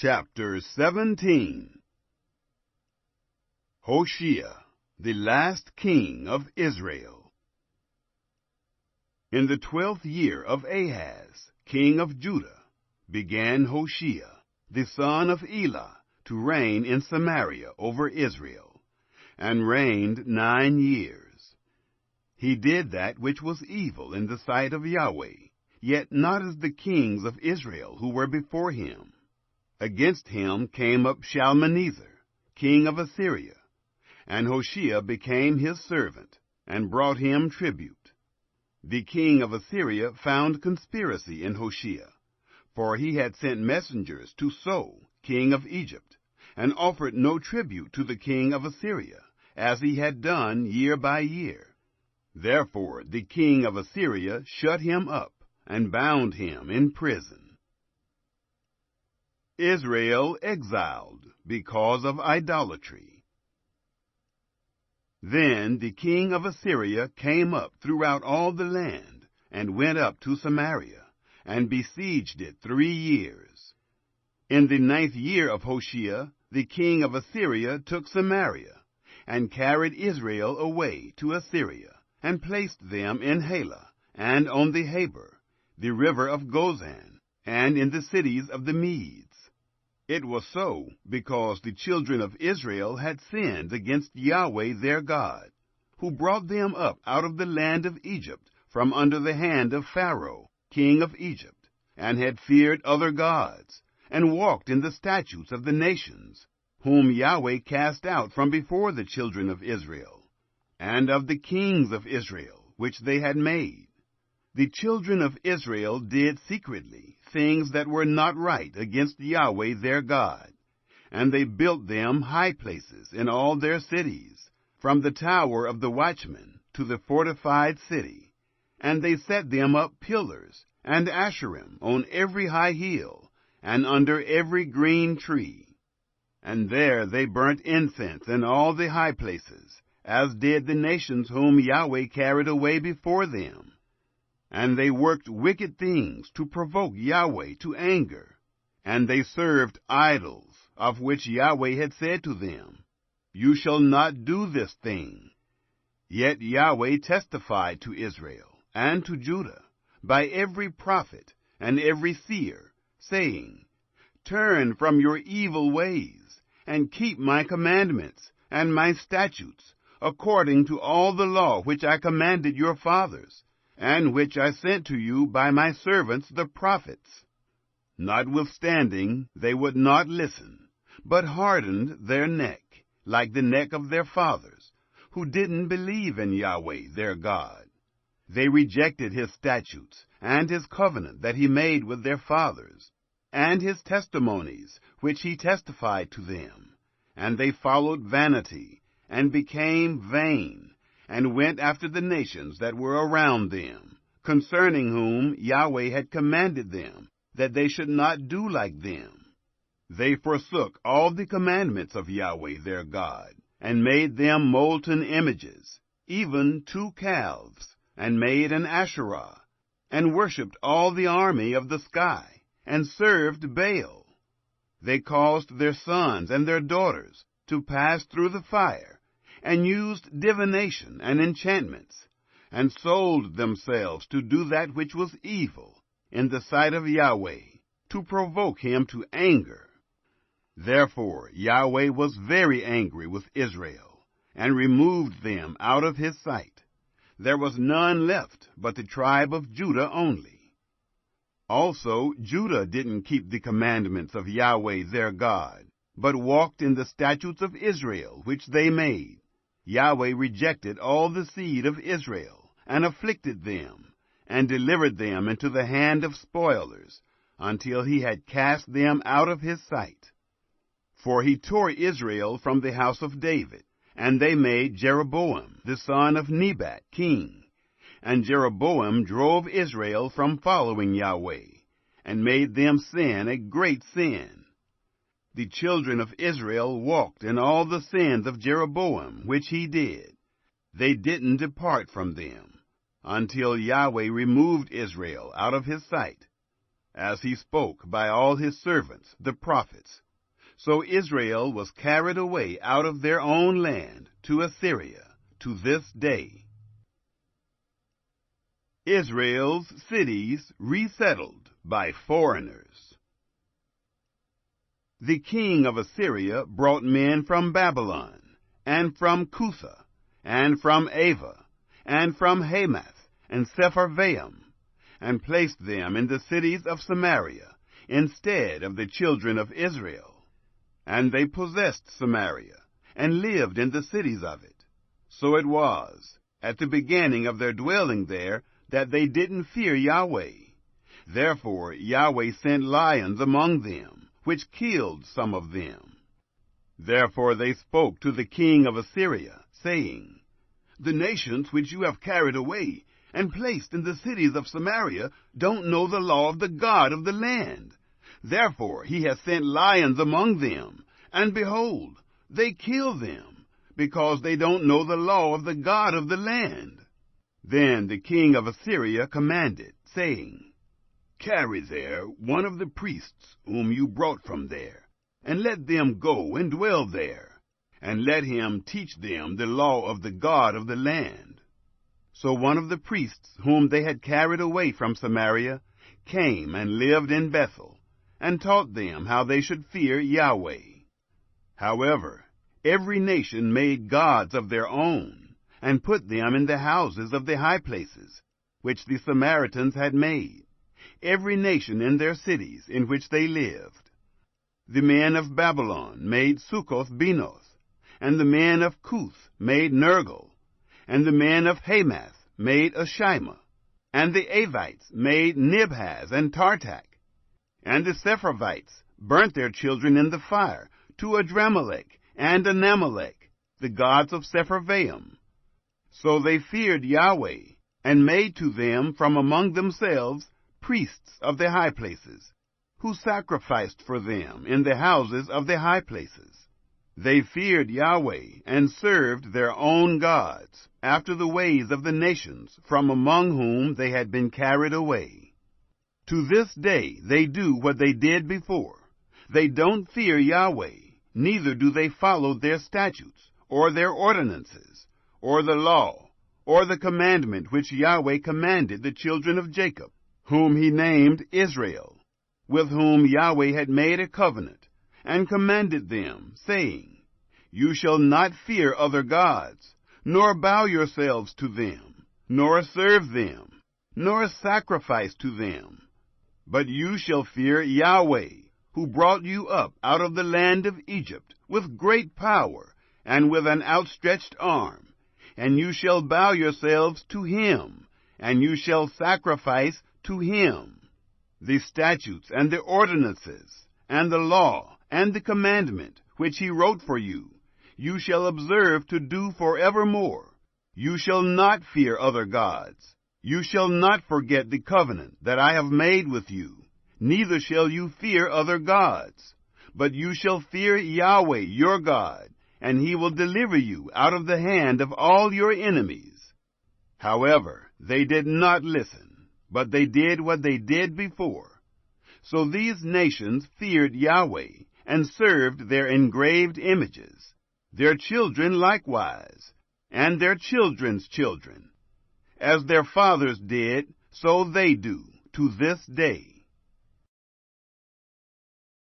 Chapter 17. Hoshea, the last king of Israel. In the 12th year of Ahaz, king of Judah, began Hoshea, the son of Elah, to reign in Samaria over Israel, and reigned 9 years. He did that which was evil in the sight of Yahweh, yet not as the kings of Israel who were before him. Against him came up Shalmaneser, king of Assyria, and Hoshea became his servant, and brought him tribute. The king of Assyria found conspiracy in Hoshea, for he had sent messengers to So, king of Egypt, and offered no tribute to the king of Assyria, as he had done year by year. Therefore the king of Assyria shut him up, and bound him in prison. Israel exiled because of idolatry. Then the king of Assyria came up throughout all the land, and went up to Samaria, and besieged it 3 years. In the 9th year of Hoshea, the king of Assyria took Samaria, and carried Israel away to Assyria, and placed them in Halah, and on the Habor, the river of Gozan, and in the cities of the Medes. It was so because the children of Israel had sinned against Yahweh their God, who brought them up out of the land of Egypt from under the hand of Pharaoh, king of Egypt, and had feared other gods, and walked in the statutes of the nations, whom Yahweh cast out from before the children of Israel, and of the kings of Israel, which they had made. The children of Israel did secretly things that were not right against Yahweh their God, and they built them high places in all their cities, from the tower of the watchman to the fortified city, and they set them up pillars and Asherim on every high hill, and under every green tree. And there they burnt incense in all the high places, as did the nations whom Yahweh carried away before them. And they worked wicked things to provoke Yahweh to anger. And they served idols, of which Yahweh had said to them, "You shall not do this thing." Yet Yahweh testified to Israel and to Judah by every prophet and every seer, saying, "Turn from your evil ways, and keep my commandments and my statutes, according to all the law which I commanded your fathers, and which I sent to you by my servants the prophets." Notwithstanding, they would not listen, but hardened their neck, like the neck of their fathers, who didn't believe in Yahweh their God. They rejected his statutes and his covenant that he made with their fathers, and his testimonies which he testified to them. And they followed vanity, and became vain, and went after the nations that were around them, concerning whom Yahweh had commanded them that they should not do like them. They forsook all the commandments of Yahweh their God, and made them molten images, even 2 calves, and made an Asherah, and worshipped all the army of the sky, and served Baal. They caused their sons and their daughters to pass through the fire, and used divination and enchantments, and sold themselves to do that which was evil in the sight of Yahweh, to provoke him to anger. Therefore Yahweh was very angry with Israel, and removed them out of his sight. There was none left but the tribe of Judah only. Also Judah didn't keep the commandments of Yahweh their God, but walked in the statutes of Israel which they made. Yahweh rejected all the seed of Israel, and afflicted them, and delivered them into the hand of spoilers, until he had cast them out of his sight. For he tore Israel from the house of David, and they made Jeroboam the son of Nebat king. And Jeroboam drove Israel from following Yahweh, and made them sin a great sin. The children of Israel walked in all the sins of Jeroboam, which he did. They didn't depart from them, until Yahweh removed Israel out of his sight. as he spoke by all his servants, the prophets. So Israel was carried away out of their own land to Assyria to this day. Israel's cities resettled by foreigners. The king of Assyria brought men from Babylon, and from Cutha, and from Ava, and from Hamath, and Sepharvaim, and placed them in the cities of Samaria, instead of the children of Israel. And they possessed Samaria, and lived in the cities of it. So it was, at the beginning of their dwelling there, that they didn't fear Yahweh. Therefore Yahweh sent lions among them, which killed some of them. Therefore they spoke to the king of Assyria, saying, The nations which you have carried away, and placed in the cities of Samaria, don't know the law of the God of the land. Therefore he has sent lions among them, and behold, they kill them, because they don't know the law of the God of the land. Then the king of Assyria commanded, saying, Carry there one of the priests whom you brought from there, and let them go and dwell there, and let him teach them the law of the God of the land. So one of the priests whom they had carried away from Samaria came and lived in Bethel, and taught them how they should fear Yahweh. However, every nation made gods of their own, and put them in the houses of the high places, which the Samaritans had made, every nation in their cities in which they lived. The men of Babylon made Succoth-Benoth, and the men of Cuth made Nergal, and the men of Hamath made Ashima, and the Avites made Nibhaz and Tartak, and the Sepharvites burnt their children in the fire to Adramelech and Anamelech, the gods of Sepharvaim. So they feared Yahweh, and made to them from among themselves priests of the high places, who sacrificed for them in the houses of the high places. They feared Yahweh, and served their own gods, after the ways of the nations from among whom they had been carried away. To this day they do what they did before. They don't fear Yahweh, neither do they follow their statutes, or their ordinances, or the law, or the commandment which Yahweh commanded the children of Jacob, whom he named Israel, with whom Yahweh had made a covenant, and commanded them, saying, You shall not fear other gods, nor bow yourselves to them, nor serve them, nor sacrifice to them. But you shall fear Yahweh, who brought you up out of the land of Egypt with great power and with an outstretched arm. And you shall bow yourselves to him, and you shall sacrifice to him. The statutes and the ordinances, and the law, and the commandment, which he wrote for you, you shall observe to do forevermore. You shall not fear other gods. You shall not forget the covenant that I have made with you, neither shall you fear other gods. But you shall fear Yahweh your God, and he will deliver you out of the hand of all your enemies. However, they did not listen, but they did what they did before. So these nations feared Yahweh, and served their engraved images, their children likewise, and their children's children. As their fathers did, so they do to this day.